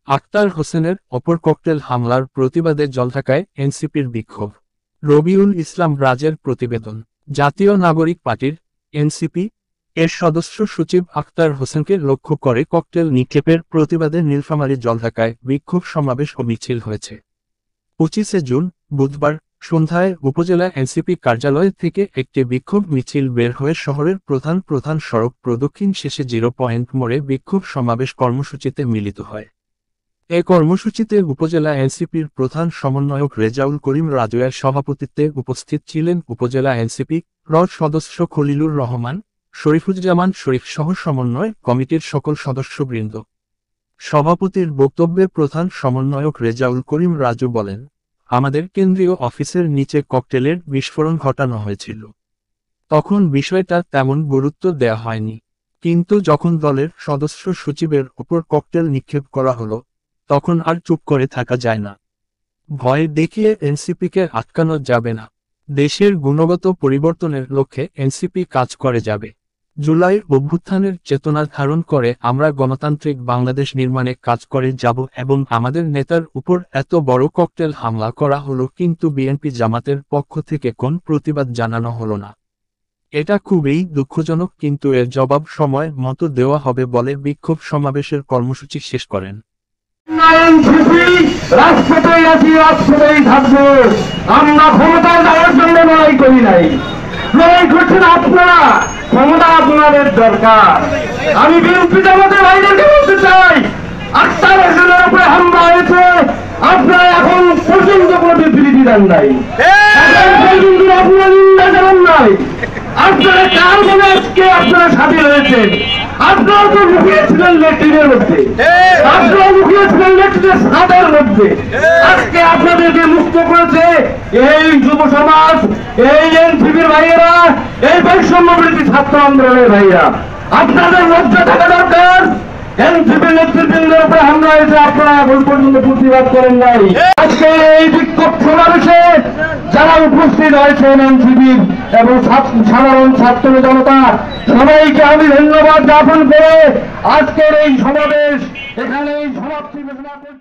আক্তার হোসেনের অপর ককটেল হামলার প্রতিবাদে জলঢাকায় এনসিপির বিক্ষোভ। রবিউল ইসলাম রাজের প্রতিবেদন। জাতীয় নাগরিক পার্টির এনসিপি এর সদস্য সচিব আক্তার হোসেনকে লক্ষ্য করে ককটেল নিক্ষেপের প্রতিবাদে নীলফামারী জলঢাকায় বিক্ষোভ সমাবেশ ও মিছিল হয়েছে। 25 জুন বুধবার সন্ধ্যায় উপজেলা এনসিপি কার্যালয় থেকে একটি বিক্ষোভ মিছিল বের হয়ে শহরের প্রধান প্রধান সড়ক প্রদক্ষিণ শেষে 0 পয়েন্ট মোড়ে বিক্ষোভ সমাবেশ কর্মসূচিতে মিলিত হয়। এ কর্মসূচিতে উপজেলা এনসিপির প্রধান সমন্বয়ক রেজাউল করিম রাজুয়ের সভাপতিত্বে উপস্থিত ছিলেন উপজেলা এনসিপি র সদস্য খলিলুর রহমান, শরীফুজ্জামান শরীফ সহ সমন্বয় কমিটির সকল সদস্যবৃন্দ। সভাপতির বক্তব্যে প্রধান সমন্বয়ক রেজাউল করিম রাজু বলেন, আমাদের কেন্দ্রীয় অফিসের নিচে ককটেলের বিস্ফোরণ ঘটানো হয়েছিল। তখন বিষয়টা তেমন গুরুত্ব দেয়া হয়নি, কিন্তু যখন দলের সদস্য সচিবের উপর ককটেল নিক্ষেপ করা হলো তখন আর চুপ করে থাকা যায় না। ভয় দেখিয়ে এনসিপিকে আটকানো যাবে না। দেশের গুণগত পরিবর্তনের লক্ষ্যে এনসিপি কাজ করে যাবে। জুলাইয়ের অভ্যুত্থানের চেতনা ধারণ করে আমরা গণতান্ত্রিক বাংলাদেশ নির্মাণে কাজ করে যাব এবং আমাদের নেতার উপর এত বড় ককটেল হামলা করা হলো কিন্তু বিএনপি জামাতের পক্ষ থেকে কোন প্রতিবাদ জানানো হলো না। এটা খুবই দুঃখজনক, কিন্তু এর জবাব সময় মতো দেওয়া হবে বলে বিক্ষোভ সমাবেশের কর্মসূচি শেষ করেন। রাজপথেই আছি, রাজপথেই থাকবো। আমরা ক্ষমতায় যাওয়ার জন্য লড়াই করি নাই, লড়াই করছেন আপনারা। ক্ষমতা আপনাদের দরকার। আমি বিএনপি জামাতের ভাইদেরকে বলতে চাই, আক্তার হোসেনের উপরে হামলা হয়েছে, আপনারা এখন পর্যন্ত কোনো বিবৃতি দেন নাই, আপনারা নিন্দা জানান নাই। আপনারা কার বলে আজকে আপনারা স্বাধীন হয়েছেন? আপনারা তো লুকিয়েছিলেন লেট্রিনের মধ্যে, আপনারা লুকিয়েছিলেন লেট্রিনের ছাদের মধ্যে। আজকে আপনাদেরকে মুক্ত করেছে এই যুব সমাজ, এই এনসিপির ভাইয়েরা, এই বৈষম্য বিরোধী ছাত্র আন্দোলনের ভাইয়েরা। আপনাদের লজ্জা থাকা দরকার। এনসিপির নেতৃবৃন্দের উপরে হামলা হয়েছে, আপনারা এখন পর্যন্ত প্রতিবাদ করেন নাই। আজকে এই বিক্ষোভ সমাবেশে যারা উপস্থিত হয়েছেন এনসিপির এবং সাধারণ ছাত্র জনতা, সবাইকে আমি ধন্যবাদ জ্ঞাপন করে আজকের এই সমাবেশ এখানেই সমাপ্তি ঘোষণা করি।